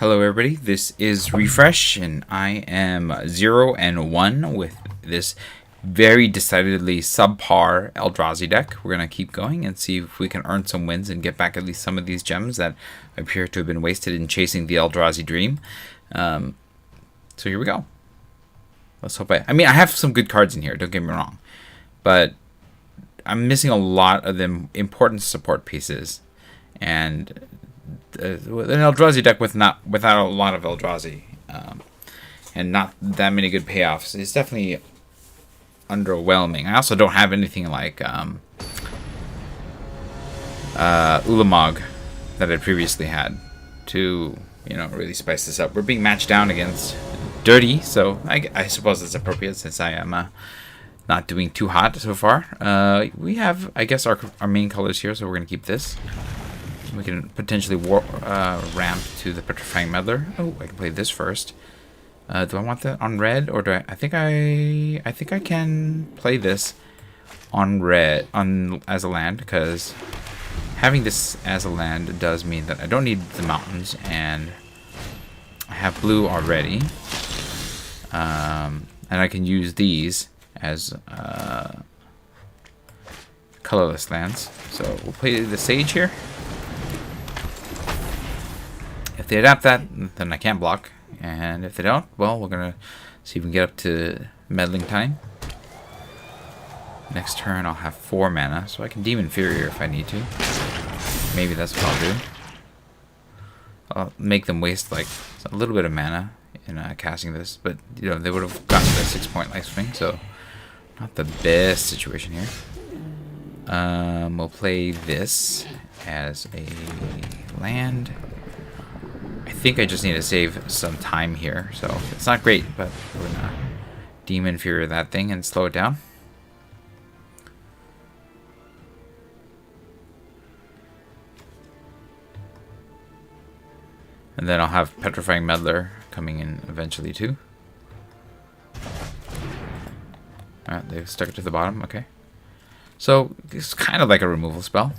Hello everybody, this is Refresh, and I am 0 and 1 with this very decidedly subpar Eldrazi deck. We're going to keep going and see if we can earn some wins and get back at least some of these gems that appear to have been wasted in chasing the Eldrazi dream. So here we go. Let's hope I mean, I have some good cards in here, don't get me wrong. But I'm missing a lot of the important support pieces. And an Eldrazi deck without a lot of Eldrazi and not that many good payoffs is definitely underwhelming. I also don't have anything like Ulamog that I previously had to really spice this up. We're being matched down against Dirty, so I suppose it's appropriate since I am not doing too hot so far. We have, I guess, our main colors here, so we're going to keep this. We can potentially ramp to the Petrifying Meddler. Oh, I can play this first. Do I want that on red, or do I think I can play this on red as a land, because having this as a land does mean that I don't need the mountains, and I have blue already, and I can use these as colorless lands. So we'll play the Sage here. If they adapt that, then I can't block. And if they don't, well, we're going to see if we can get up to Meddling Time. Next turn, I'll have 4 mana, so I can Demon Inferior if I need to. Maybe that's what I'll do. I'll make them waste, like, a little bit of mana in casting this. But, they would have gotten the 6-point life swing, so not the best situation here. We'll play this as a land. I think I just need to save some time here, so it's not great, but we're gonna Demon Inferior that thing and slow it down. And then I'll have Petrifying Meddler coming in eventually too. Alright, they've stuck it to the bottom, okay. So it's kind of like a removal spell.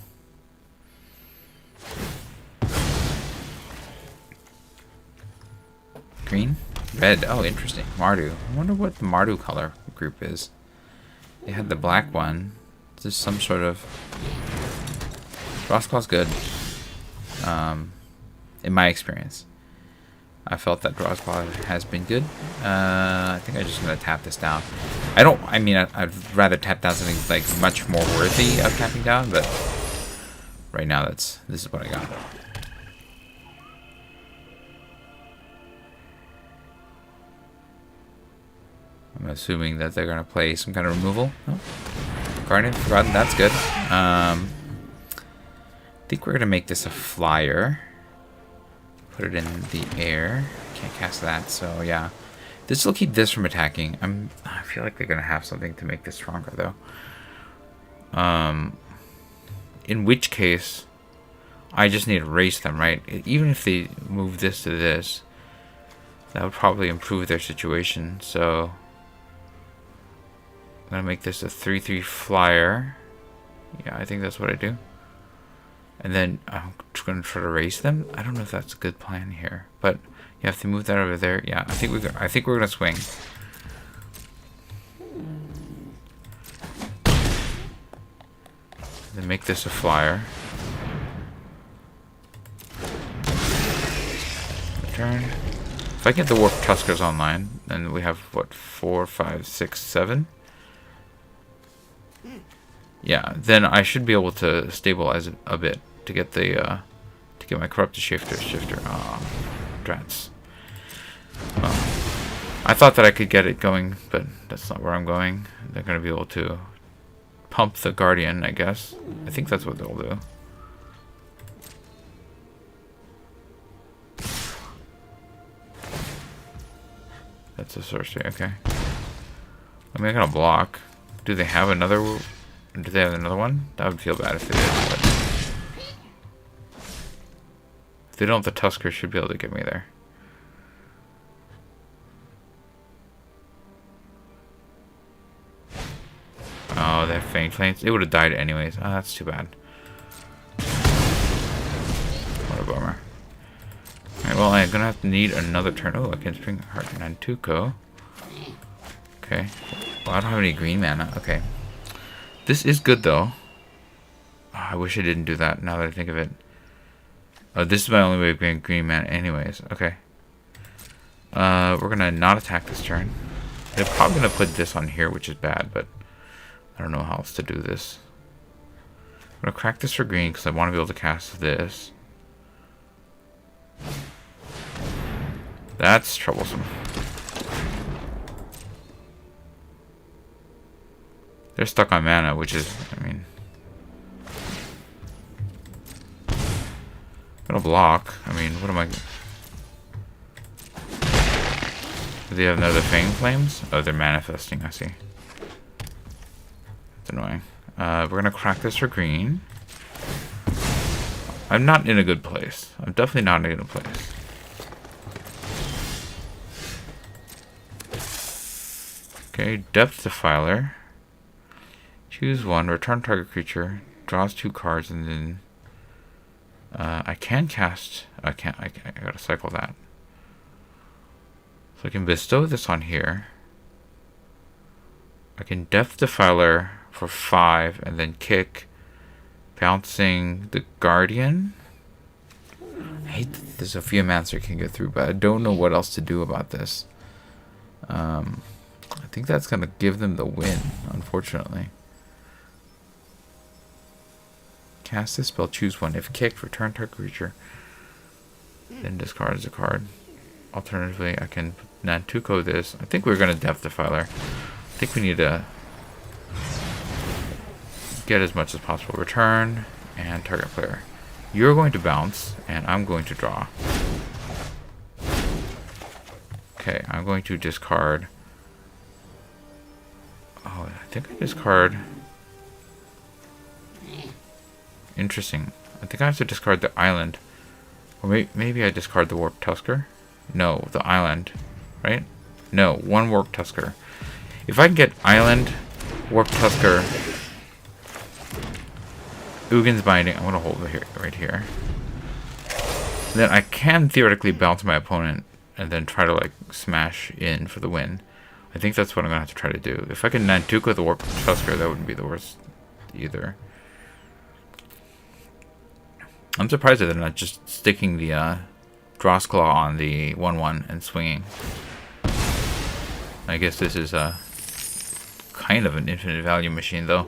Green? Red. Oh, interesting. Mardu. I wonder what the Mardu color group is. They had the black one. Is this some sort of... Drawsclaw's good. In my experience. I felt that Drawsclaw has been good. I think I'm just going to tap this down. I'd rather tap down something like much more worthy of tapping down, but right now this is what I got. I'm assuming that they're going to play some kind of removal. Oh. Guardian Forgotten, that's good. I think we're going to make this a flyer. Put it in the air. Can't cast that, so yeah. This will keep this from attacking. I feel like they're going to have something to make this stronger, though. In which case, I just need to erase them, right? Even if they move this to this, that would probably improve their situation, so... I'm going to make this a 3/3 flyer. Yeah, I think that's what I do. And then I'm just going to try to erase them. I don't know if that's a good plan here, but you have to move that over there. Yeah, I think we're going to swing. Then make this a flyer. Return. If I get the Warp Tuskers online, then we have what, 4, 5, 6, 7. Yeah, then I should be able to stabilize it a bit to get the to get my Corrupted Shifter. Drats. Well, I thought that I could get it going, but that's not where I'm going. They're going to be able to pump the Guardian, I guess. I think that's what they'll do. That's a sorcery, okay. I mean, I'm going to block. Do they have another... Do they have another one? That would feel bad if they did, but... If they don't, the Tusker should be able to get me there. Oh, they have Fang Flames. It would have died anyways. Oh, that's too bad. What a bummer. Alright, well, gonna have to need another turn. Oh, I can bring Heart Nantuko. Okay. Well, I don't have any green mana. Okay. This is good though. Oh, I wish I didn't do that now that I think of it. Oh, this is my only way of getting green mana anyways. Okay. We're gonna not attack this turn. They're probably gonna put this on here, which is bad, but I don't know how else to do this. I'm gonna crack this for green because I want to be able to cast this. That's troublesome. They're stuck on mana, which is, I mean... gonna block. I mean, what am I... Do they have another Fang Flames? Oh, they're manifesting, I see. It's annoying. We're gonna crack this for green. I'm not in a good place. I'm definitely not in a good place. Okay, Depth Defiler. Choose one, return target creature, draws 2 cards, and then I can cast. I gotta cycle that. So I can bestow this on here. I can Depth Defiler for 5 and then kick, bouncing the Guardian. I hate that the Sophiamancer can get through, but I don't know what else to do about this. I think that's gonna give them the win, unfortunately. Cast this spell, choose one. If kicked, return target creature. Then discard as a card. Alternatively, I can Nantuko this. I think we're going to Depth Defiler. I think we need to get as much as possible. Return and target player. You're going to bounce, and I'm going to draw. Okay, I'm going to discard. Oh, I think I discard. Interesting. I think I have to discard the island. Or maybe I discard the Warp Tusker. No, the island. Right? No, 1 Warp Tusker. If I can get island, Warp Tusker, Ugin's Binding, I'm going to hold it here, right here. Then I can theoretically bounce my opponent and then try to like smash in for the win. I think that's what I'm going to have to try to do. If I can Nantuko the Warp Tusker, that wouldn't be the worst either. I'm surprised that they're not just sticking the Dross Claw on the 1/1 and swinging. I guess this is a kind of an infinite value machine, though.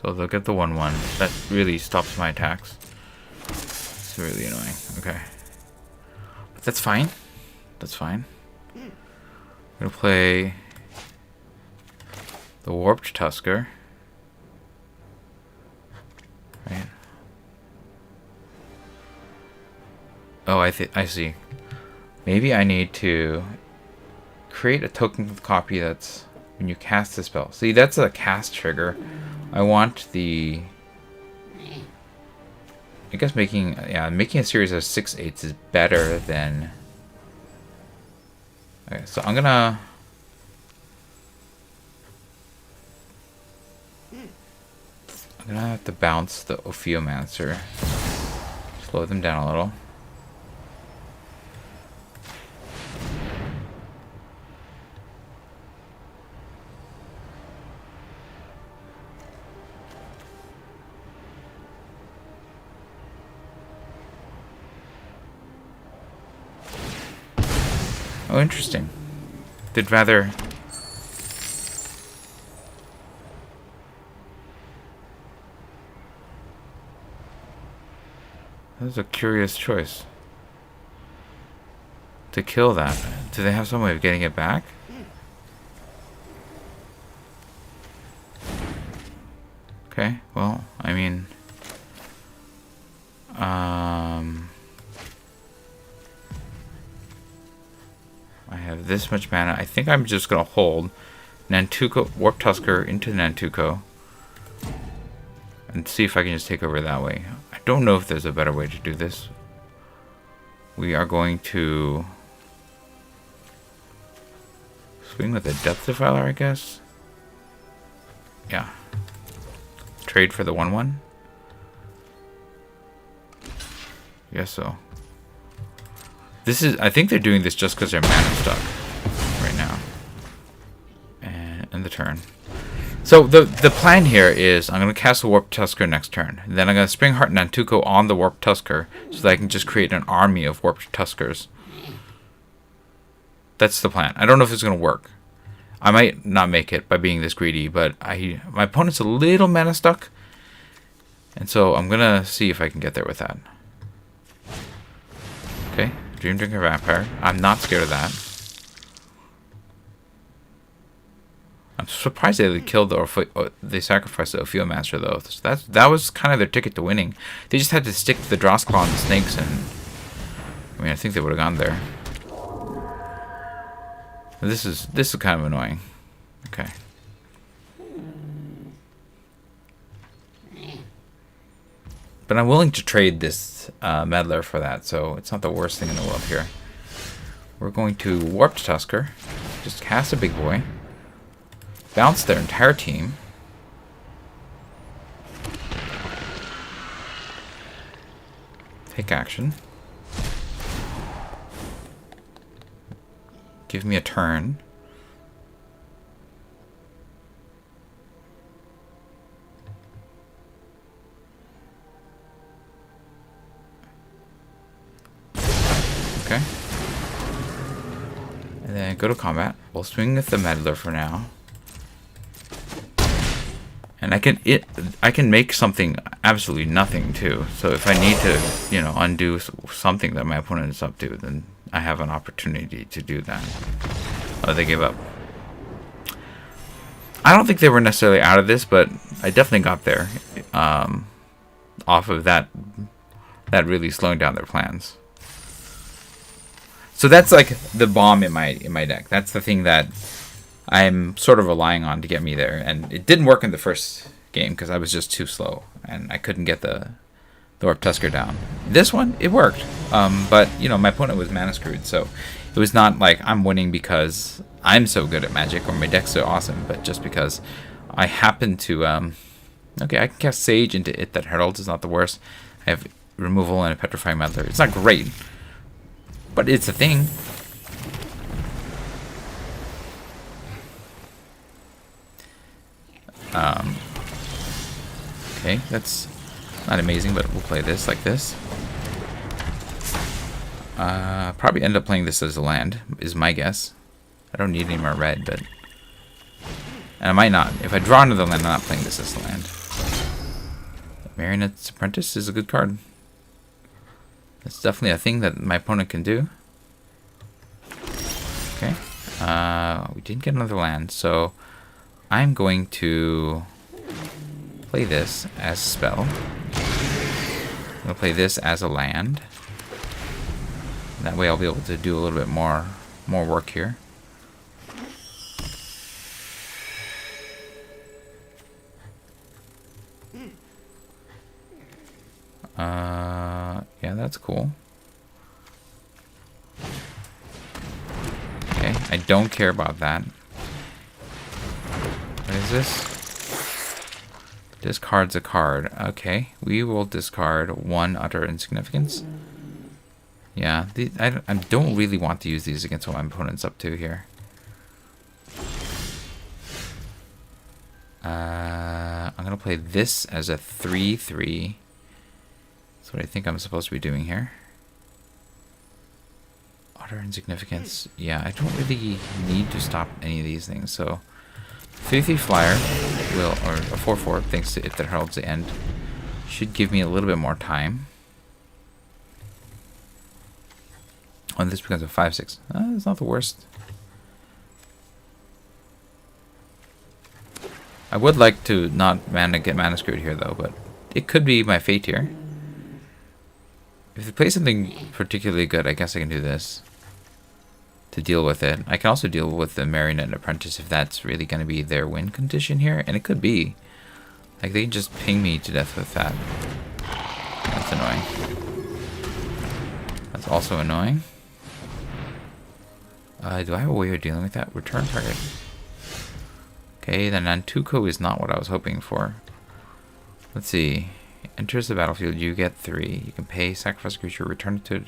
So they'll get the 1/1. That really stops my attacks. It's really annoying. Okay. But that's fine. That's fine. I'm gonna play the Warped Tusker. Right. Oh, I see. Maybe I need to create a token copy that's when you cast the spell. See, that's a cast trigger. I want the... I guess making a series of 6/8s is better than... Okay, so I'm gonna have to bounce the Ophiomancer. Slow them down a little. Oh, interesting. They'd rather... That was a curious choice. To kill that. Do they have some way of getting it back? Okay, well, I mean... I have this much mana. I think I'm just going to hold Nantuko, Warp Tusker into Nantuko. And see if I can just take over that way. I don't know if there's a better way to do this. We are going to swing with a Depth Defiler, I guess. Yeah. Trade for the 1/1? Guess so. This is, I think they're doing this just because they're mana stuck right now. And end the turn. So the plan here is I'm going to cast a Warp Tusker next turn. Then I'm going to Spring Heart Nantuko on the Warp Tusker so that I can just create an army of Warp Tuskers. That's the plan. I don't know if it's going to work. I might not make it by being this greedy, but my opponent's a little mana stuck. And so I'm going to see if I can get there with that. Okay, Dream Drinker Vampire. I'm not scared of that. I'm surprised they killed they sacrificed the Ophiel Master though. That was kind of their ticket to winning. They just had to stick to the Drossclaw and the Snakes, and I mean I think they would have gone there. This is kind of annoying. Okay. But I'm willing to trade this Meddler for that, so it's not the worst thing in the world here. We're going to Warp Tusker, just cast a big boy, bounce their entire team. Take action. Give me a turn. Okay. And then go to combat. We'll swing with the Meddler for now. And I can make something absolutely nothing too. So if I need to, you know, undo something that my opponent is up to, then I have an opportunity to do that. Oh, they gave up. I don't think they were necessarily out of this, but I definitely got there off of that really slowing down their plans. So that's like the bomb in my deck. That's the thing that I'm sort of relying on to get me there, and it didn't work in the first game because I was just too slow and I couldn't get the Warp Tusker down. This one, it worked, but you know my opponent was mana screwed, so it was not like I'm winning because I'm so good at Magic or my deck's so awesome, but just because I happen to. Okay, I can cast Sage into it. That Heralds is not the worst. I have removal and a Petrifying Meddler. It's not great, but it's a thing. Okay, that's not amazing, but we'll play this like this. Probably end up playing this as a land, is my guess. I don't need any more red, but... And I might not. If I draw another land, I'm not playing this as a land. Marionette's Apprentice is a good card. It's definitely a thing that my opponent can do. Okay. We didn't get another land, so I'm going to play this as a spell. I'm going to play this as a land. That way I'll be able to do a little bit more work here. Yeah, that's cool. Okay, I don't care about that. What is this? Discards a card. Okay, we will discard one utter insignificance. Yeah, I don't really want to use these against what my opponent's up to here. I'm going to play this as a 3/3. That's what I think I'm supposed to be doing here. Utter insignificance. Yeah, I don't really need to stop any of these things, so... 3/3 flyer will, or a 4/4, thanks to it that heralds the end, should give me a little bit more time. Oh, this becomes a 5/6. It's not the worst. I would like to not get mana screwed here though, but it could be my fate here. If they play something particularly good, I guess I can do this to deal with it. I can also deal with the Marionette Apprentice if that's really going to be their win condition here, and it could be. Like, they can just ping me to death with that. That's annoying. That's also annoying. Do I have a way of dealing with that? Return target. Okay, the Nantuko is not what I was hoping for. Let's see. Enters the battlefield, you get 3. You can pay, sacrifice a creature, return it to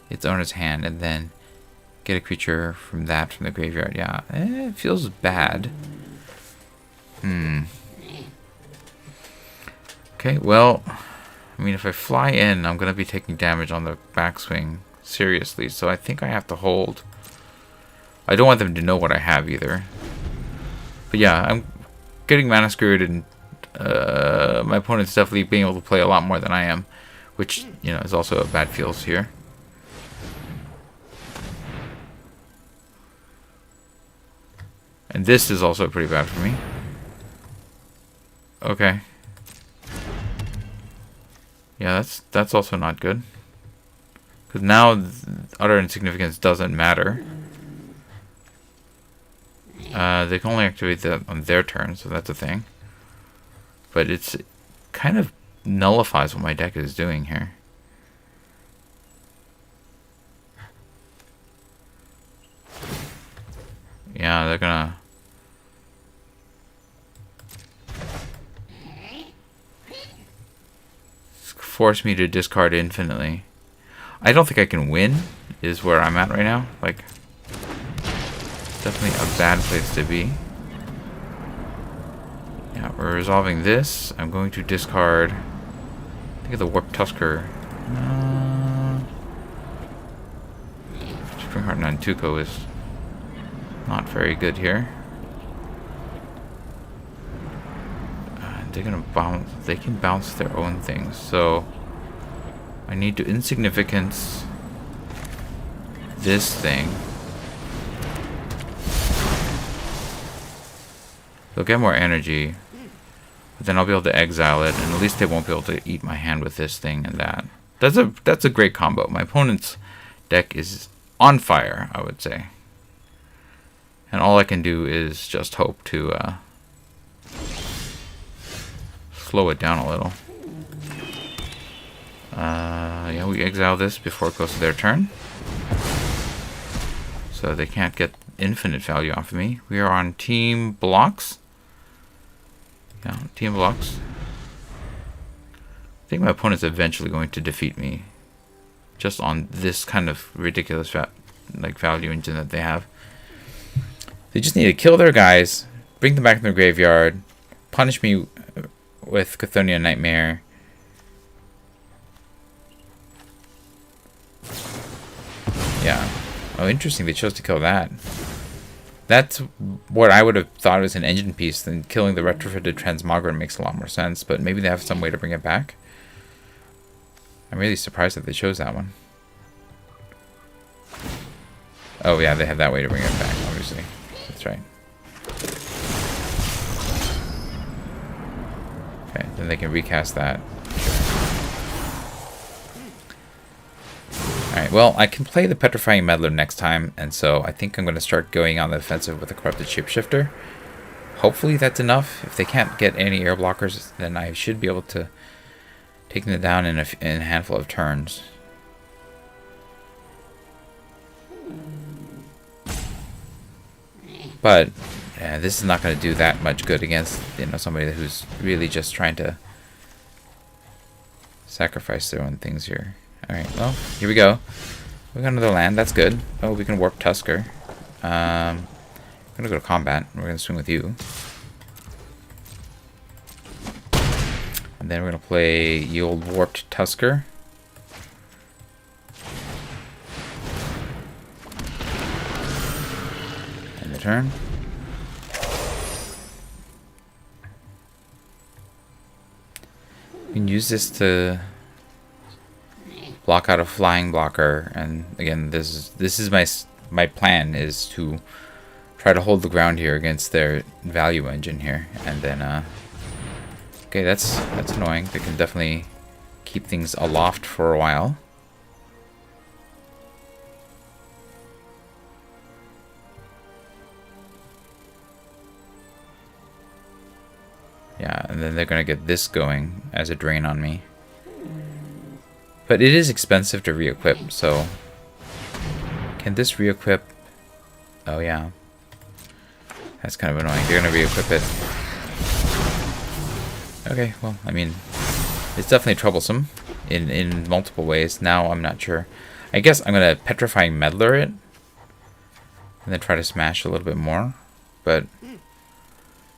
its owner's hand, and then get a creature from the graveyard. Yeah, it feels bad. Okay, well, I mean, if I fly in, I'm going to be taking damage on the backswing seriously, so I think I have to hold. I don't want them to know what I have either. But yeah, I'm getting mana screwed, and my opponent's definitely being able to play a lot more than I am, which, you know, is also a bad feels here. And this is also pretty bad for me. Okay. Yeah, that's also not good. Because now utter insignificance doesn't matter. They can only activate that on their turn, so that's a thing. But it's kind of nullifies what my deck is doing here. Yeah, they're gonna... force me to discard infinitely. I don't think I can win, is where I'm at right now. Like, definitely a bad place to be. Yeah, we're resolving this. I'm going to discard... I think of the Warped Tusker. Springheart Nantuko is not very good here. They're gonna bounce. They can bounce their own things, so I need to insignificance this thing. They'll get more energy, but then I'll be able to exile it, and at least they won't be able to eat my hand with this thing and that. That's a great combo. My opponent's deck is on fire, I would say, and all I can do is just hope to slow it down a little. Yeah, we exile this before it goes to their turn, so they can't get infinite value off of me. We are on team blocks. Yeah, team blocks. I think my opponent's eventually going to defeat me, just on this kind of ridiculous value engine that they have. They just need to kill their guys, bring them back in their graveyard, punish me with Chthonian Nightmare. Yeah. Oh, interesting. They chose to kill that. That's what I would have thought was an engine piece. Then killing the retrofitted Transmogrant makes a lot more sense. But maybe they have some way to bring it back. I'm really surprised that they chose that one. Oh yeah, they have that way to bring it back, obviously. That's right. Okay, then they can recast that. Alright, well, I can play the Petrifying Meddler next time, and so I think I'm going to start going on the offensive with the Corrupted Shapeshifter. Hopefully that's enough. If they can't get any air blockers, then I should be able to take them down in a handful of turns. But this is not going to do that much good against, you know, somebody who's really just trying to sacrifice their own things here. Alright, well, here we go. We got another land, that's good. Oh, we can warp Tusker. I'm gonna go to combat. We're gonna swing with you. And then we're gonna play the old warped Tusker. End the turn. You can use this to block out a flying blocker, and again, this is my plan is to try to hold the ground here against their value engine here, and then okay, that's annoying. They can definitely keep things aloft for a while. Yeah, and then they're gonna get this going as a drain on me. But it is expensive to re-equip, so... Can this re-equip... Oh, yeah. That's kind of annoying. They're going to re-equip it. Okay, well, I mean, it's definitely troublesome in multiple ways. Now I'm not sure. I guess I'm going to Petrifying Meddler it. And then try to smash a little bit more. But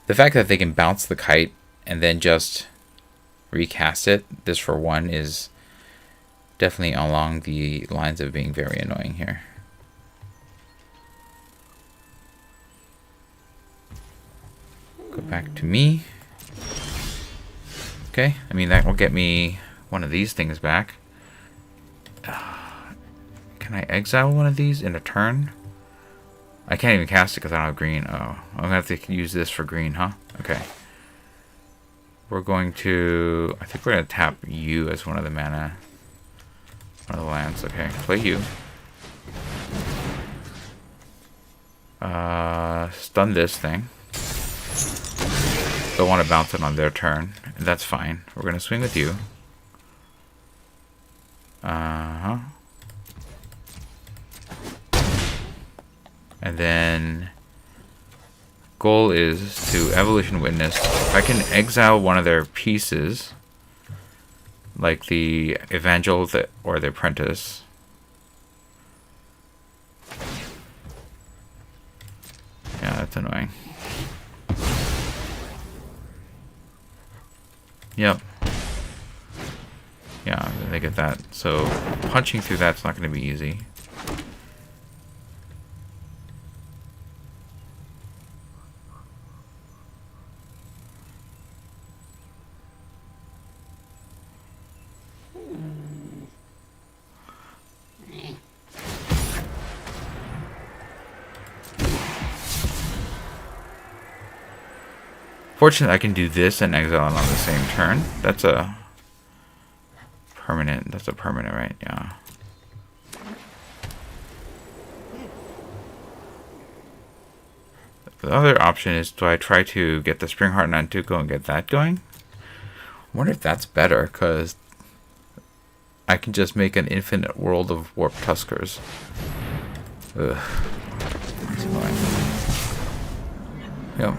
the fact that they can bounce the kite and then just recast it, this for one, is definitely along the lines of being very annoying here. Go back to me. Okay, I mean, that will get me one of these things back. Can I exile one of these in a turn? I can't even cast it because I don't have green. Oh, I'm going to have to use this for green, huh? Okay. We're going to... I think we're going to tap you as one of the mana. One of the lands. Okay, play you. Stun this thing. Don't want to bounce it on their turn. That's fine. We're going to swing with you. Uh-huh. And then goal is to Evolution Witness. If I can exile one of their pieces, like the Evangel or the Apprentice. Yeah, that's annoying. Yep. Yeah, they get that. So punching through that's not going to be easy. Fortunately, I can do this and exile it on the same turn. That's a permanent. That's a permanent, right? Yeah. The other option is, do I try to get the Springheart Nantuko and get that going? I wonder if that's better, because I can just make an infinite world of Warp Tuskers. Ugh. That's annoying. Yep.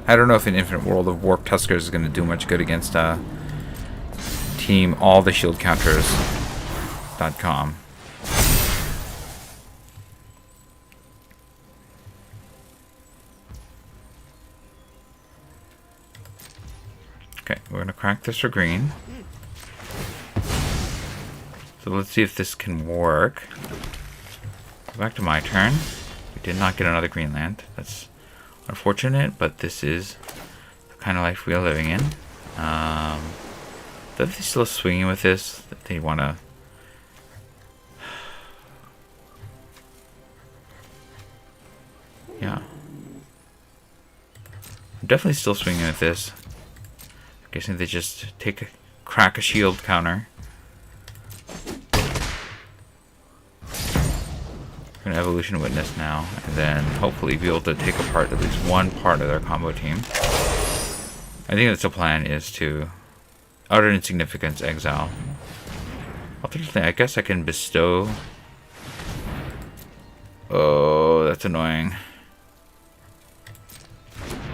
I don't know if an infinite world of Warp Tuskers is going to do much good against team alltheshieldcounters.com. Okay, we're going to crack this for green. So let's see if this can work. Go back to my turn. We did not get another green land. That's unfortunate, but this is the kind of life we are living in. That they're still swinging with this. That they want to. Yeah. I'm definitely still swinging with this. I'm guessing they just crack a shield counter. I'm going to Evolution Witness now, and then hopefully be able to take apart at least one part of their combo team. I think that's the plan, is to utter insignificance, exile. Alternatively, I guess I can bestow. Oh, that's annoying.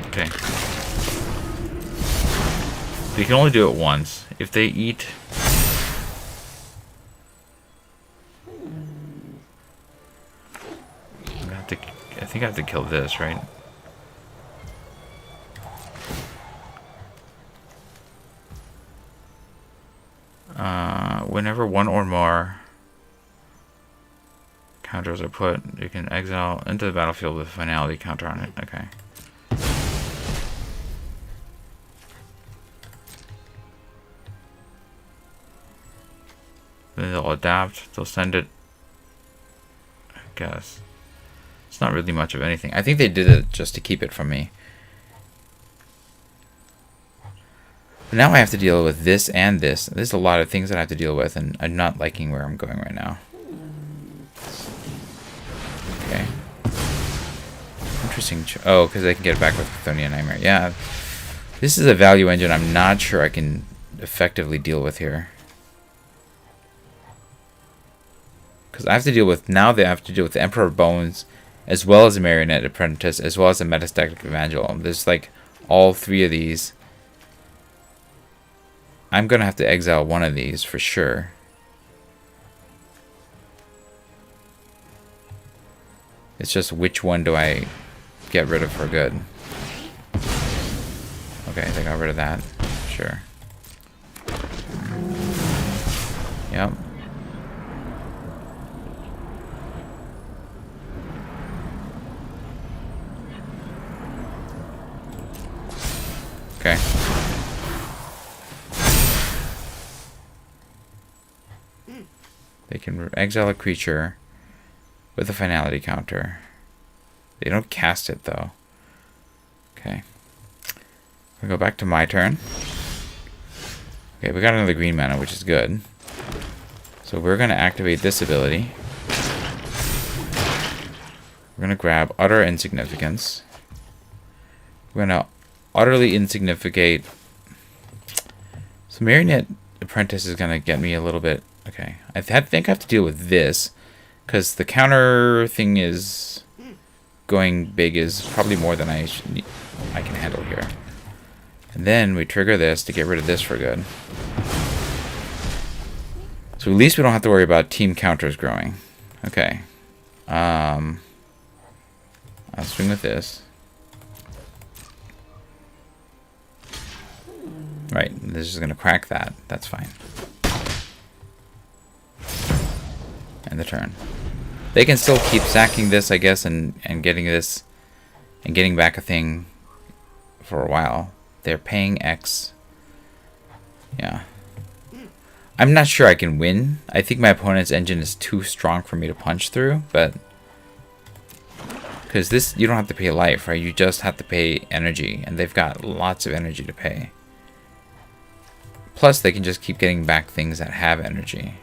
Okay. So you can only do it once. If they eat... I think I have to kill this, right? Whenever one or more counters are put, you can exile into the battlefield with a finality counter on it. Okay. Then they'll adapt. They'll send it. I guess. It's not really much of anything. I think they did it just to keep it from me. But now I have to deal with this and this. There's a lot of things that I have to deal with, and I'm not liking where I'm going right now. Okay. Interesting. Oh, because I can get it back with Chthonian Nightmare. Yeah. This is a value engine I'm not sure I can effectively deal with here. Because I have to deal with... Now they have to deal with the Emperor Bones as well as a Marionette Apprentice, as well as a Metastatic Evangel. There's like all 3 of these. I'm going to have to exile one of these for sure. It's just which one do I get rid of for good. Okay, I got rid of that. Sure. Yep. Okay. They can exile a creature with a finality counter. They don't cast it though. Okay. We'll go back to my turn. Okay, we got another green mana, which is good. So we're going to activate this ability. We're going to grab Utter Insignificance. We're going to utterly insignificate. So Marionette Apprentice is going to get me a little bit. Okay, I think I have to deal with this, because the counter thing is going big is probably more than I can handle here. And then we trigger this to get rid of this for good. So at least we don't have to worry about team counters growing. Okay. I'll swing with this. Right, this is going to crack that. That's fine. And the turn. They can still keep sacking this, I guess, and getting this and getting back a thing for a while. They're paying X. Yeah. I'm not sure I can win. I think my opponent's engine is too strong for me to punch through, but because this, you don't have to pay life, right? You just have to pay energy, and they've got lots of energy to pay. Plus, they can just keep getting back things that have energy.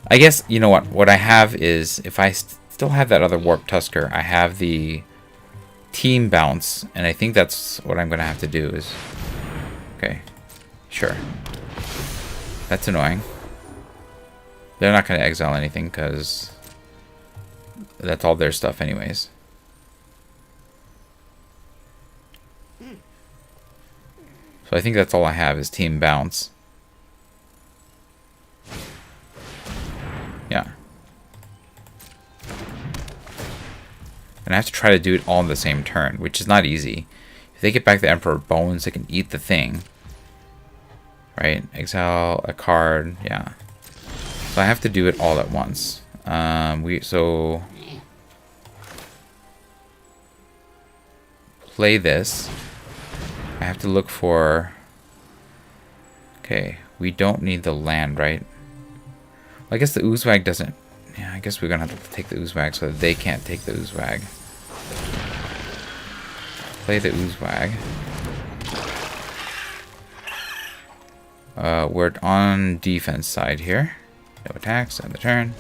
I guess, you know what? What I have is, if I still have that other Warp Tusker, I have the team bounce, and I think that's what I'm going to have to do is... Okay, sure. That's annoying. They're not going to exile anything, because that's all their stuff anyways. So I think that's all I have is team bounce. Yeah. And I have to try to do it all in the same turn, which is not easy. If they get back the Emperor Bones, they can eat the thing. Right? Exile a card. Yeah. So I have to do it all at once. So play this. I have to look for... Okay, we don't need the land, right? Well, I guess the Oozewag doesn't... Yeah, I guess we're going to have to take the Oozewag so that they can't take the Oozewag. Play the Oozewag. We're on defense side here. No attacks on the turn.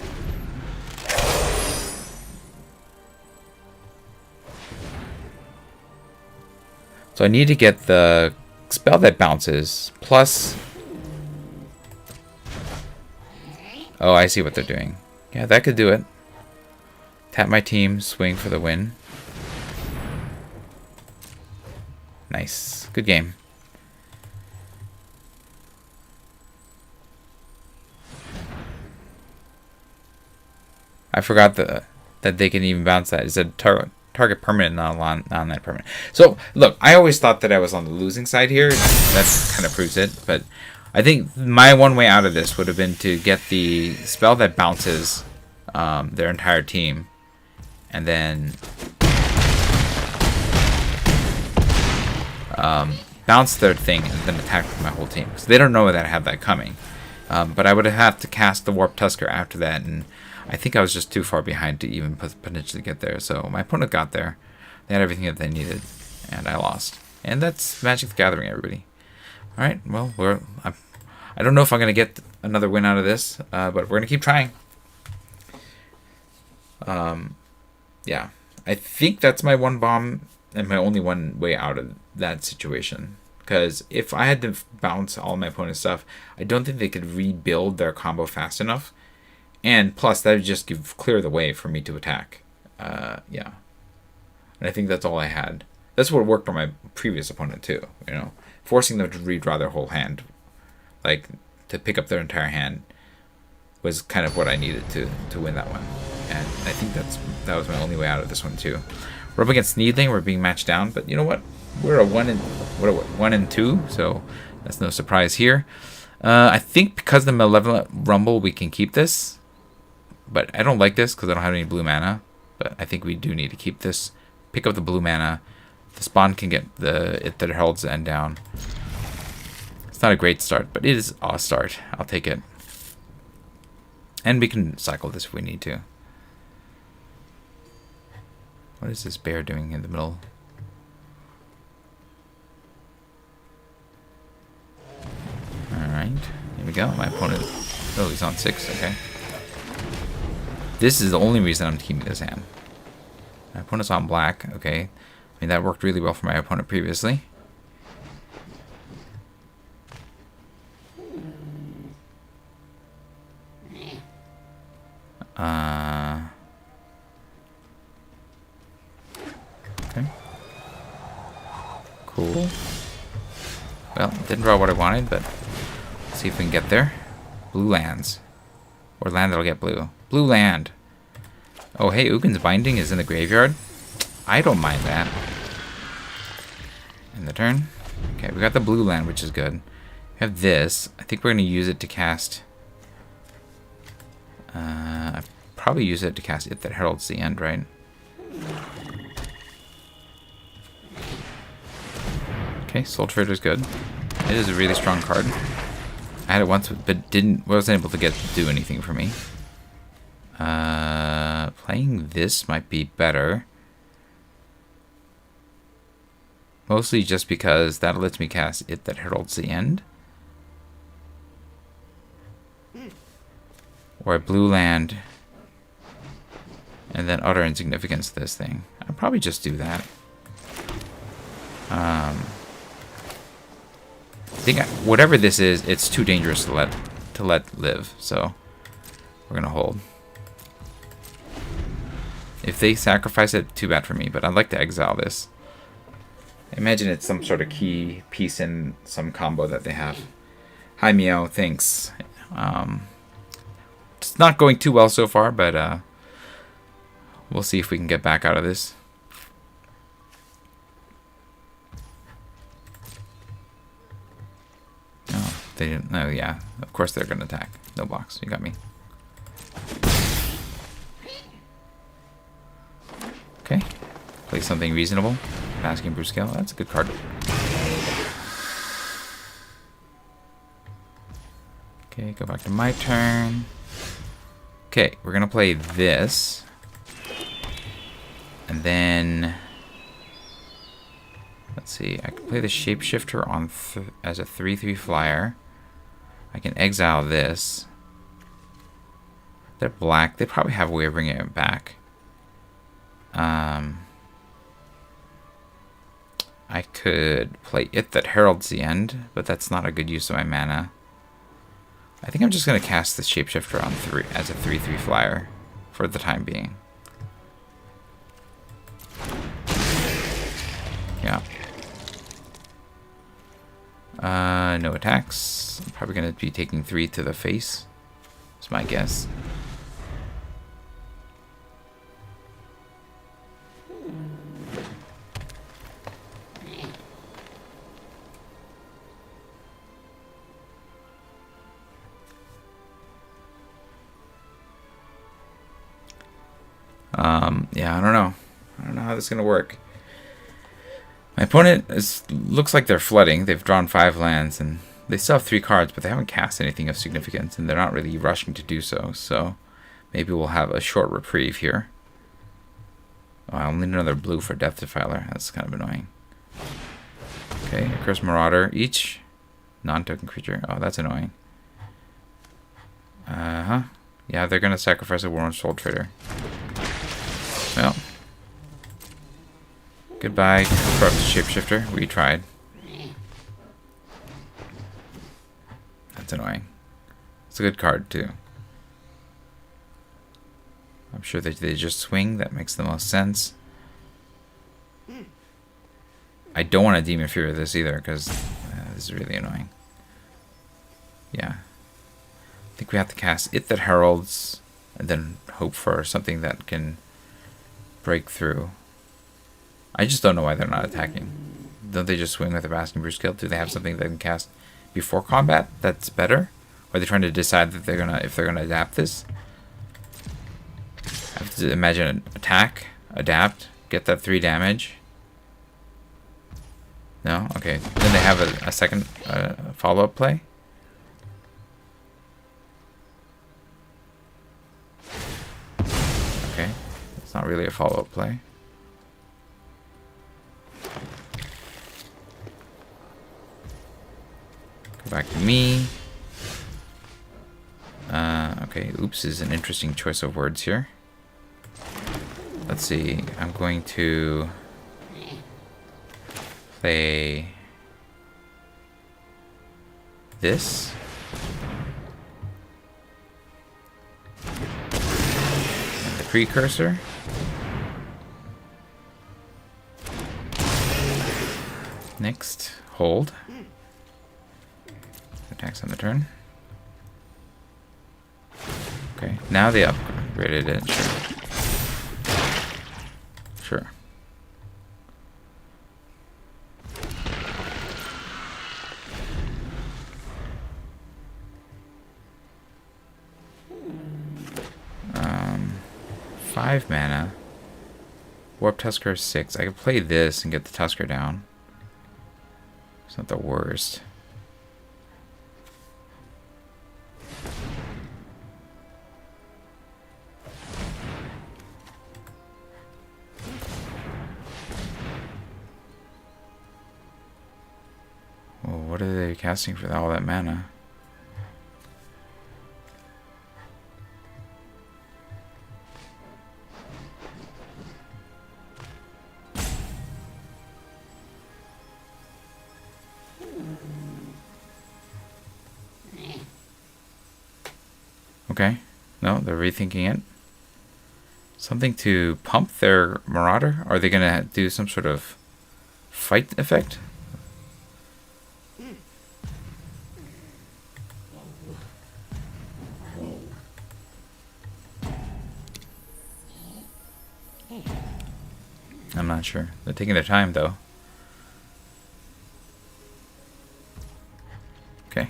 So I need to get the spell that bounces, plus... Oh, I see what they're doing. Yeah, that could do it. Tap my team, swing for the win. Nice. Good game. I forgot that they can even bounce that. It's a target permanent, not non-land permanent. So, look, I always thought that I was on the losing side here. That kind of proves it. But I think my one way out of this would have been to get the spell that bounces their entire team. And then bounce their thing and then attack my whole team. Because they don't know that I have that coming. But I would have had to cast the Warp Tusker after that, and I think I was just too far behind to even potentially get there. So my opponent got there. They had everything that they needed, and I lost. And that's Magic the Gathering, everybody. All right, well, I don't know if I'm going to get another win out of this, but we're going to keep trying. Yeah, I think that's my one bomb and my only one way out of that situation. Because if I had to bounce all my opponent's stuff, I don't think they could rebuild their combo fast enough. And plus, that would just clear the way for me to attack. Yeah. And I think that's all I had. That's what worked on my previous opponent too, you know. Forcing them to redraw their whole hand. Like, to pick up their entire hand was kind of what I needed to win that one. And I think that was my only way out of this one too. We're up against Needling, we're being matched down, but you know what? We're a 1 and 2, so that's no surprise here. I think because of the Malevolent Rumble, we can keep this. But I don't like this because I don't have any blue mana. But I think we do need to keep this. Pick up the blue mana. The spawn can get it that holds the end down. It's not a great start, but it is a start. I'll take it. And we can cycle this if we need to. What is this bear doing in the middle? Alright, here we go. My opponent... Oh, he's on 6, okay. This is the only reason I'm keeping this hand. My opponent's on black, okay. I mean, that worked really well for my opponent previously. Okay. Cool. Well, didn't draw what I wanted, but let's see if we can get there. Blue lands. Or land that'll get blue. Blue land. Oh, hey, Ugin's Binding is in the graveyard. I don't mind that. In the turn. Okay, we got the blue land, which is good. We have this. I think we're going to use it to cast... I probably use it to cast It That Heralds the End, right? Okay, Soul Trader is good. It is a really strong card. I had it once, but wasn't able to do anything for me. Playing this might be better. Mostly just because that lets me cast It That Heralds the End. Or a blue land. And then utter insignificance to this thing. I'll probably just do that. I think whatever this is, it's too dangerous to let live. So we're gonna hold. If they sacrifice it, too bad for me. But I'd like to exile this. Imagine it's some sort of key piece in some combo that they have. Hi Meow, thanks. It's not going too well so far, but we'll see if we can get back out of this. No, they didn't. No, yeah. Of course they're going to attack. No blocks. You got me. Okay. Play something reasonable. Basking Brute Scale. That's a good card. Okay, go back to my turn. Okay, we're going to play this. And then... Let's see. I can play the Shapeshifter on as a 3/3 flyer. I can exile this. They're black. They probably have a way of bringing it back. I could play It That Heralds the End, but that's not a good use of my mana. I think I'm just going to cast the Shapeshifter on as a 3/3 flyer for the time being. Yeah. No attacks. I'm probably going to be taking 3 to the face. That's my guess. Yeah, I don't know. I don't know how this is going to work. My opponent looks like they're flooding. They've drawn 5 lands, and they still have 3 cards, but they haven't cast anything of significance, and they're not really rushing to do so. So maybe we'll have a short reprieve here. Oh, I'll need another blue for Death Defiler. That's kind of annoying. Okay, Curse Marauder. Each non-token creature. Oh, that's annoying. Yeah, they're going to sacrifice a Worn Soul Trader. Well. Goodbye, Corrupt Shapeshifter. We tried. That's annoying. It's a good card, too. I'm sure that they just swing. That makes the most sense. I don't want to Demon Fury this either, because this is really annoying. Yeah. I think we have to cast It That Heralds, and then hope for something that can break through. I just don't know why they're not attacking. Don't they just swing with a Basking Brew's Guild? Do they have something they can cast before combat that's better? Or are they trying to decide that if they're gonna adapt this? I have to imagine attack, adapt, get that 3 damage. No? Okay. Then they have a second follow-up play? Okay. It's not really a follow-up play. Go back to me. Okay, oops is an interesting choice of words here. Let's see. I'm going to play this. And the precursor. Next, hold. Attacks on the turn. Okay, now they upgraded it. Sure. Sure. 5 mana. Warp Tusker 6. I could play this and get the Tusker down. It's not the worst. Well, what are they casting for all that mana? Okay. No, they're rethinking it. Something to pump their Marauder? Are they going to do some sort of fight effect? I'm not sure. They're taking their time, though. Okay.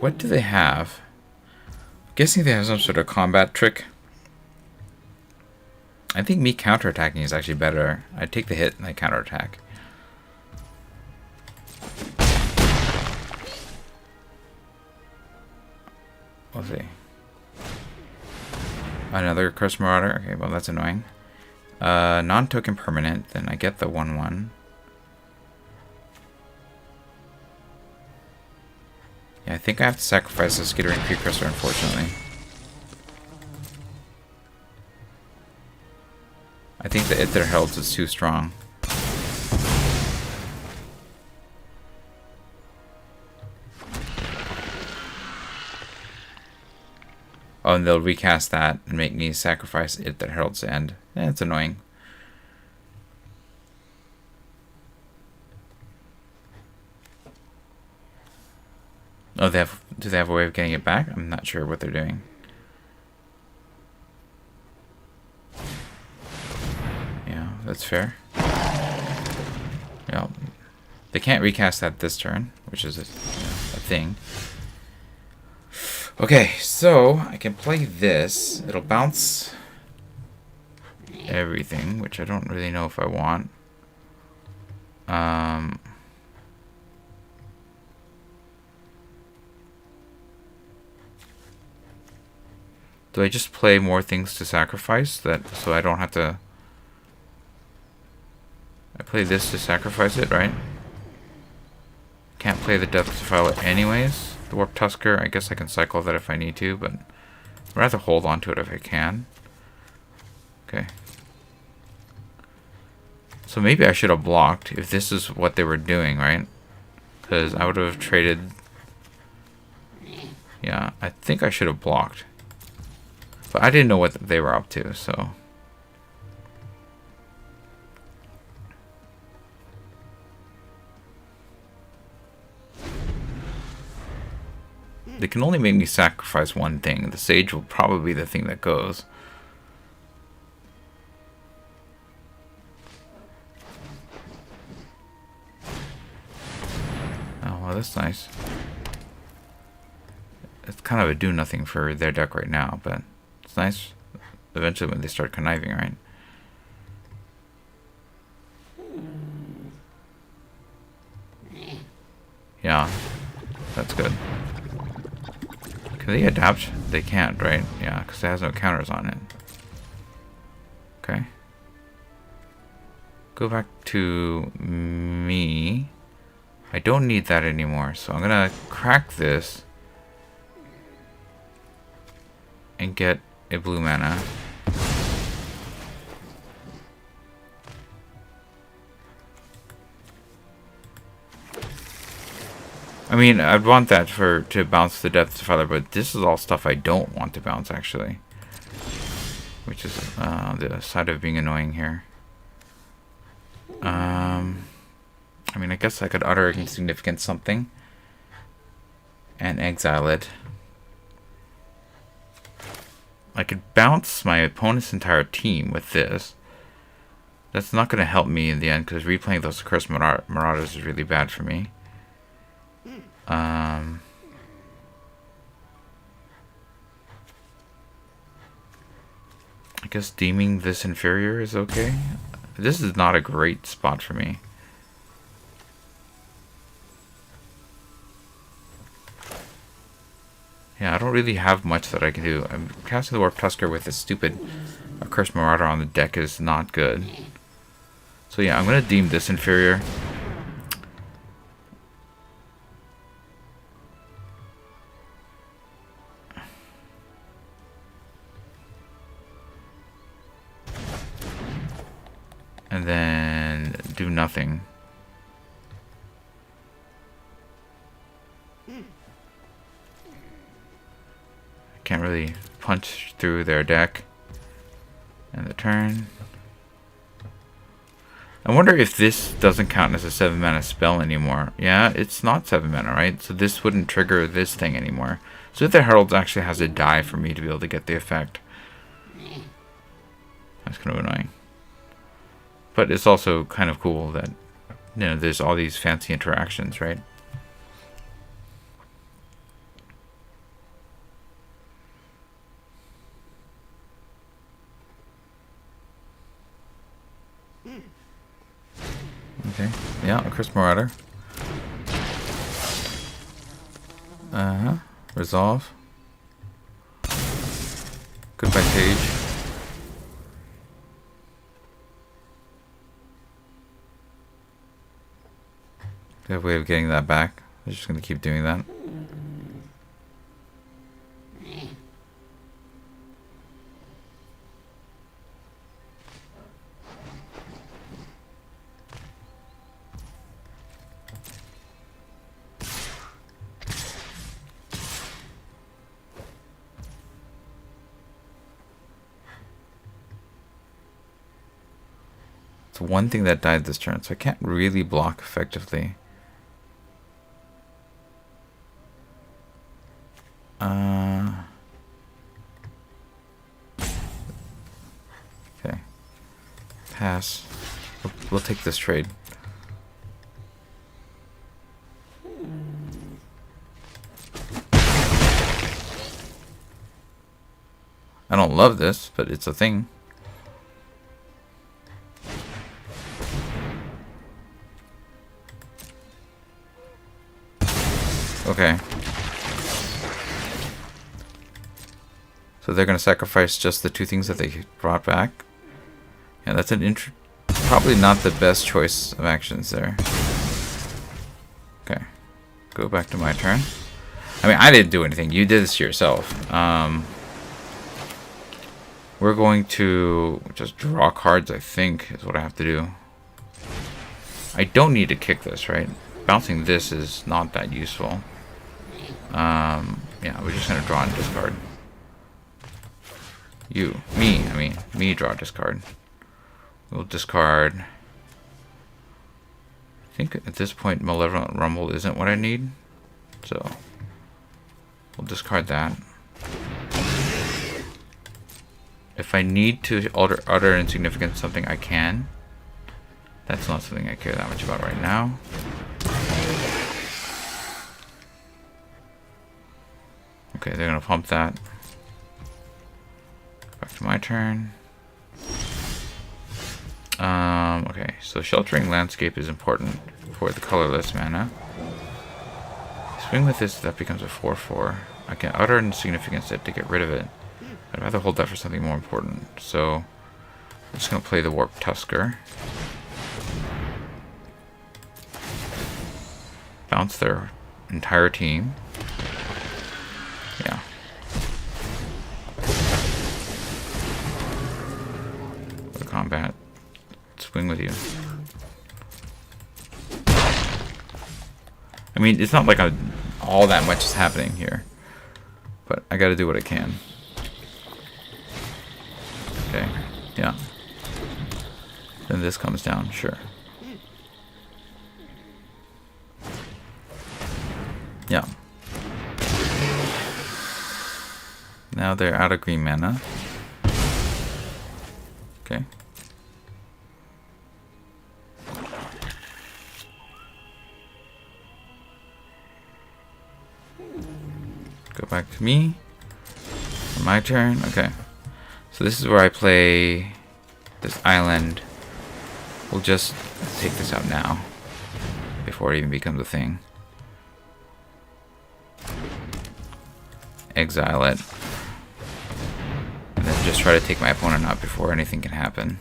What do they have? I'm guessing they have some sort of combat trick. I think me counterattacking is actually better. I take the hit and I counterattack. We'll see. Another Curse Marauder. Okay, well that's annoying. Non-token permanent. Then I get the 1/1. Yeah, I think I have to sacrifice the Skittering Precursor, unfortunately. I think the It That Heralds is too strong. Oh, and they'll recast that and make me sacrifice It That Heralds to end. Eh, it's annoying. Oh, do they have a way of getting it back? I'm not sure what they're doing. Yeah, that's fair. Yeah, they can't recast that this turn, which is a thing. Okay, so I can play this. It'll bounce everything, which I don't really know if I want. Do I just play more things to sacrifice that so I don't have to? I play this to sacrifice it, right? Can't play the Death Defiler anyways. The Warp Tusker, I guess I can cycle that if I need to, but I'd rather hold on to it if I can. Okay. So maybe I should have blocked if this is what they were doing, right? Because I would have traded... Yeah, I think I should have blocked. But I didn't know what they were up to, so... They can only make me sacrifice one thing. The Sage will probably be the thing that goes. Oh, well, that's nice. It's kind of a do-nothing for their deck right now, but it's nice eventually when they start conniving, right? Yeah, that's good. Can they adapt? They can't, right? Yeah, because it has no counters on it. Okay. Go back to me. I don't need that anymore, so I'm gonna crack this and get a blue mana. I mean, I'd want that to bounce the Death Defiler, but this is all stuff I don't want to bounce, actually. Which is the side of being annoying here. I mean, I guess I could utter insignificant something and exile it. I could bounce my opponent's entire team with this. That's not going to help me in the end, because replaying those Cursed Marauders is really bad for me. I guess deeming this inferior is okay. This is not a great spot for me. Yeah, I don't really have much that I can do. I'm casting the Warp Tusker with this stupid Cursed Marauder on the deck is not good. So yeah, I'm gonna deem this inferior. And then do nothing. I can't really punch through their deck. And the turn. I wonder if this doesn't count as a 7 mana spell anymore. Yeah, it's not 7 mana, right? So this wouldn't trigger this thing anymore. So if the Herald actually has to die for me to be able to get the effect. That's kind of annoying. But it's also kind of cool that, you know, there's all these fancy interactions, right? Okay, yeah, a Cursed Marauder. Resolve. Goodbye, Sage. Do you have a way of getting that back? I'm just going to keep doing that. It's one thing that died this turn, so I can't really block effectively. Okay. Pass. We'll take this trade. I don't love this, but it's a thing. Okay. So they're going to sacrifice just the two things that they brought back. Yeah, that's probably not the best choice of actions there. Okay. Go back to my turn. I mean, I didn't do anything. You did this to yourself. We're going to just draw cards, I think, is what I have to do. I don't need to kick this, right? bouncing this is not that useful. Yeah, we're just gonna draw and discard. Me draw discard. We'll discard. I think at this point Malevolent Rumble isn't what I need, so we'll discard that. If I need to utter insignificant something, I can. That's not something I care that much about right now. Okay, they're gonna pump that. Back to my turn. Okay, so Sheltering Landscape is important for the colorless mana. Swing with this, that becomes a 4/4. I can utter insignificance it to get rid of it. I'd rather hold that for something more important. So I'm just gonna play the Warp Tusker. Bounce their entire team. Yeah. Go to combat. Swing with you. I mean, it's not like all that much is happening here, but I gotta do what I can. Okay, yeah. Then this comes down, sure. Yeah. Now they're out of green mana. Okay. Go back to me. My turn. Okay. So this is where I play this island. We'll just take this out now before it even becomes a thing. Exile it. And then just try to take my opponent out before anything can happen.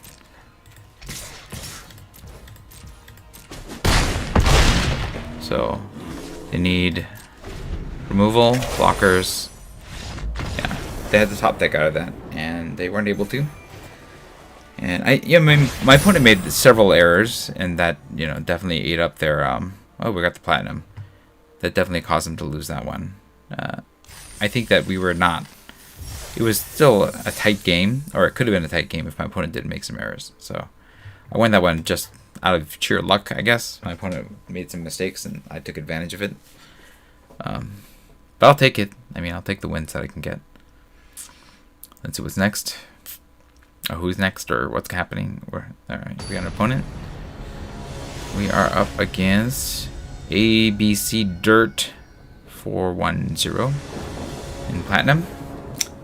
So they need removal, blockers. Yeah, they had the top deck out of that, and they weren't able to. And my opponent made several errors, and that definitely ate up their oh, we got the platinum. That definitely caused them to lose that one. I think that we were not. It was still a tight game, or it could have been a tight game if my opponent didn't make some errors. So I won that one just out of sheer luck, I guess. My opponent made some mistakes, and I took advantage of it. But I'll take it. I mean, I'll take the wins that I can get. Let's see what's next. Or who's next, or what's happening. Alright, we got an opponent. We are up against ABC Dirt 410 in platinum.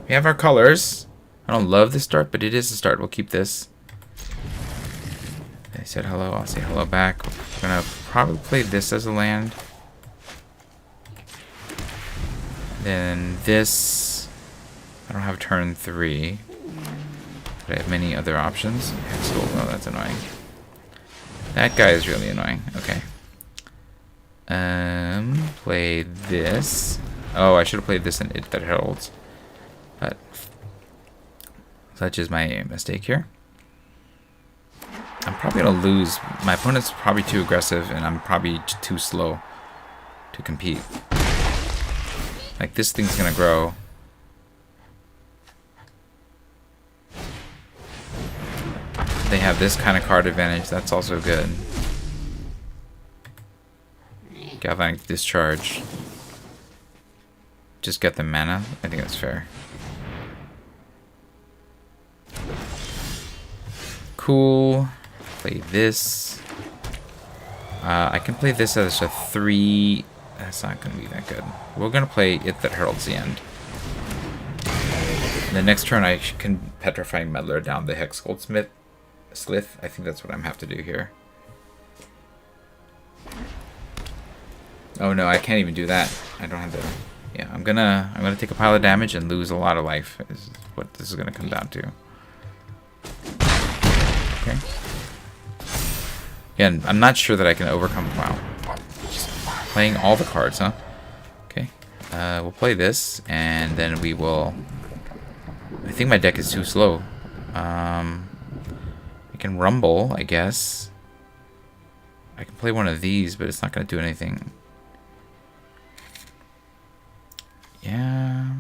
We have our colors. I don't love this start, but it is a start. We'll keep this. They said hello. I'll say hello back. We're gonna probably play this as a land. Then this. I don't have turn 3, but I have many other options. Oh, that's annoying. That guy is really annoying. Okay. Play this. Oh, I should have played this in It That Heralds. But such is my mistake here. I'm probably gonna lose. My opponent's probably too aggressive, and I'm probably too slow to compete. Like, this thing's gonna grow. They have this kind of card advantage. That's also good. Galvanic Discharge. Just get the mana. I think that's fair. Cool. Play this. I can play this as a 3. That's not going to be that good. We're going to play It That Heralds the End. The next turn I can Petrifying Meddler down the Hex Goldsmith. Slith. I think that's what I'm have to do here. Oh no, I can't even do that. I don't have the. Yeah, I'm gonna take a pile of damage and lose a lot of life. Is what this is gonna come down to. Okay. Again, I'm not sure that I can overcome. Wow. Just playing all the cards, huh? Okay. We'll play this, and then we will. I think my deck is too slow. I can rumble, I guess. I can play one of these, but it's not going to do anything. Yeah.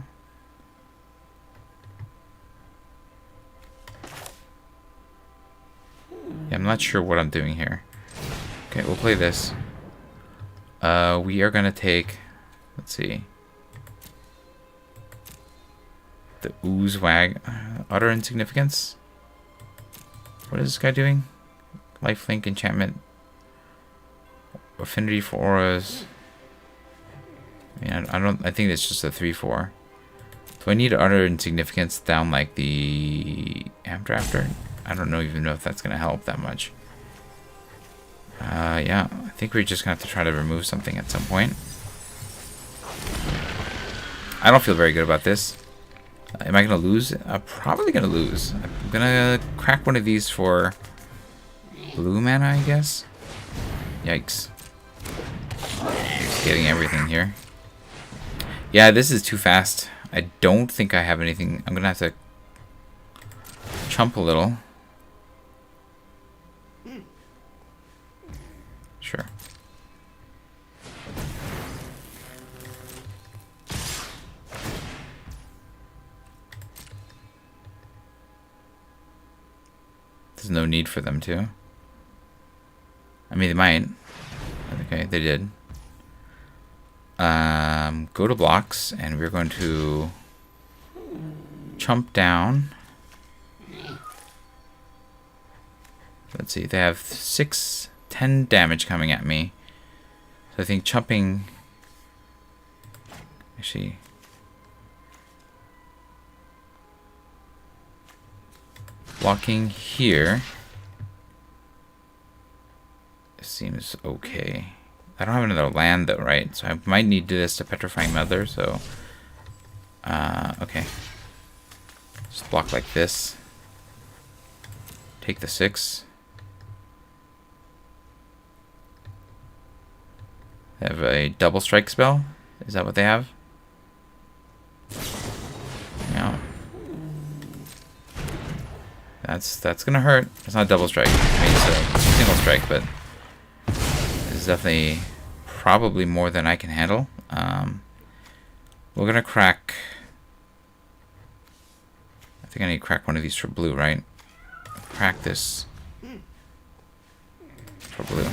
Yeah, I'm not sure what I'm doing here. Okay, we'll play this. We are going to take... Let's see. The Ooze Wag. Utter Insignificance. What is this guy doing? Lifelink enchantment. Affinity for auras. I think it's just a 3/4. Do I need utter insignificance down like the Amdrafter? I don't even know if that's gonna help that much. Yeah, I think we're just gonna have to try to remove something at some point. I don't feel very good about this. Am I gonna lose? I'm probably gonna lose. I'm gonna crack one of these for blue mana, I guess. Yikes. Just getting everything here. Yeah, this is too fast. I don't think I have anything. I'm gonna have to chump a little. Sure. There's no need for them to. I mean, they might. Okay, they did. Go to blocks, and we're going to chump down. Let's see, they have 10 damage coming at me. So I think chumping... Actually... Blocking here seems okay. I don't have another land though, right? So I might need this to Petrifying Mother, so... okay. Just block like this. Take the 6. They have a double strike spell? Is that what they have? Yeah. That's gonna hurt. It's not double strike. I mean, it's a single strike, but this is definitely probably more than I can handle. We're gonna crack. I think I need to crack one of these for blue, right? Crack this for blue.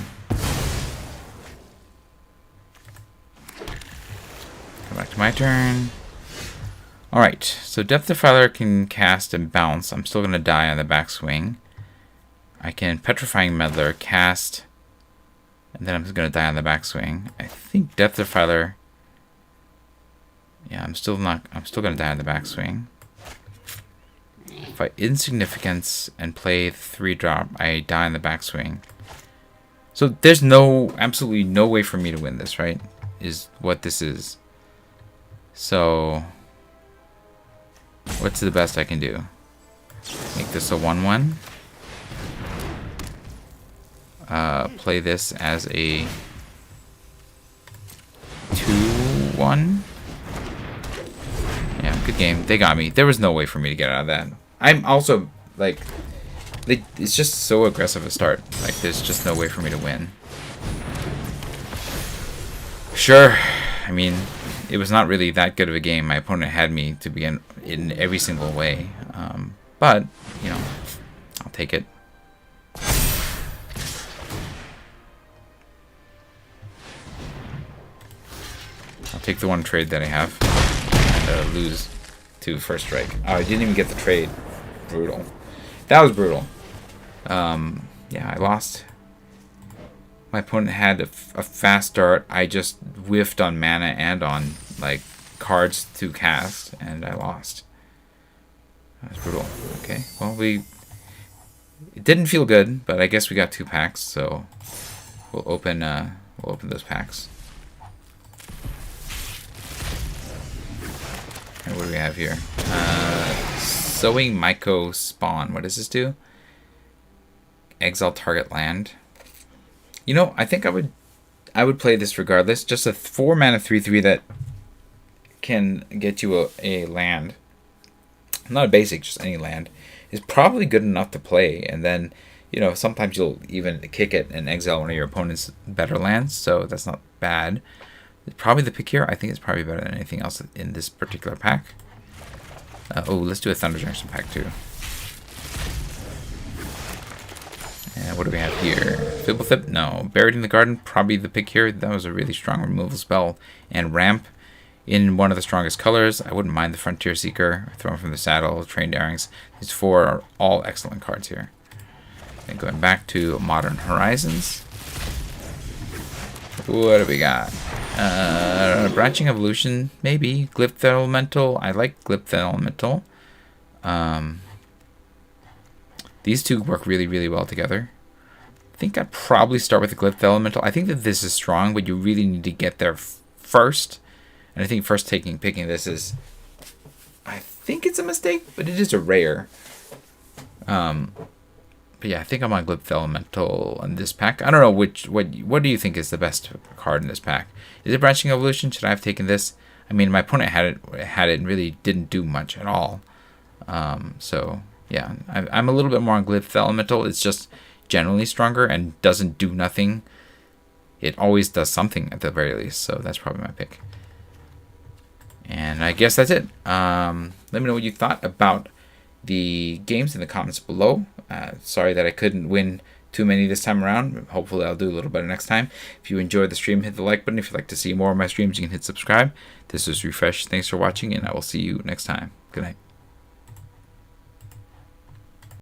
Come back to my turn. Alright, so Depth Defiler can cast and bounce. I'm still going to die on the backswing. I can Petrifying Meddler, cast, and then I'm just going to die on the backswing. I think Depth Defiler... Yeah, I'm still going to die on the backswing. If I Insignificance and play 3-drop, I die on the backswing. So there's absolutely no way for me to win this, right? Is what this is. So... What's the best I can do? Make this a 1/1. Play this as a 2/1. Yeah, good game. They got me. There was no way for me to get out of that. I'm also, like... it's just so aggressive a start. Like, there's just no way for me to win. Sure. I mean... It was not really that good of a game. My opponent had me to begin in every single way. But, you know, I'll take it. I'll take the one trade that I have and lose to first strike. Oh, I didn't even get the trade. Brutal. That was brutal. Yeah, I lost. My opponent had a fast start. I just whiffed on mana and on like cards to cast, and I lost. That was brutal. Okay, well it didn't feel good, but I guess we got 2 packs, so we'll open those packs. And what do we have here? Sowing Myco Spawn. What does this do? Exile target land. You know, I think I would play this regardless. Just a 4-mana 3/3 that can get you a land. Not a basic, just any land. Is probably good enough to play. And then you know, sometimes you'll even kick it and exile one of your opponent's better lands, so that's not bad. Probably the pick here. I think it's probably better than anything else in this particular pack. Oh, let's do a Thunder Junction pack too. And what do we have here? Fibblethip? No. Buried in the Garden? Probably the pick here. That was a really strong removal spell. And Ramp in one of the strongest colors. I wouldn't mind the Frontier Seeker. Thrown from the Saddle, Trained Airings. These 4 are all excellent cards here. And going back to Modern Horizons. What do we got? Branching Evolution, maybe. Glyph Elemental. I like Glyph Elemental. These two work really, really well together. I think I'd probably start with the Glyph Elemental. I think that this is strong, but you really need to get there first. And I think first picking this is... I think it's a mistake, but it is a rare. But yeah, I think I'm on Glyph Elemental in this pack. I don't know what do you think is the best card in this pack? Is it Branching Evolution? Should I have taken this? I mean, my opponent had it and really didn't do much at all. So yeah, I'm a little bit more on Glyph Elemental. It's just generally stronger and doesn't do nothing. It always does something at the very least. So that's probably my pick. And I guess that's it. Let me know what you thought about the games in the comments below. Sorry that I couldn't win too many this time around. Hopefully I'll do a little better next time. If you enjoyed the stream, hit the like button. If you'd like to see more of my streams, you can hit subscribe. This is Refresh. Thanks for watching, and I will see you next time. Good night.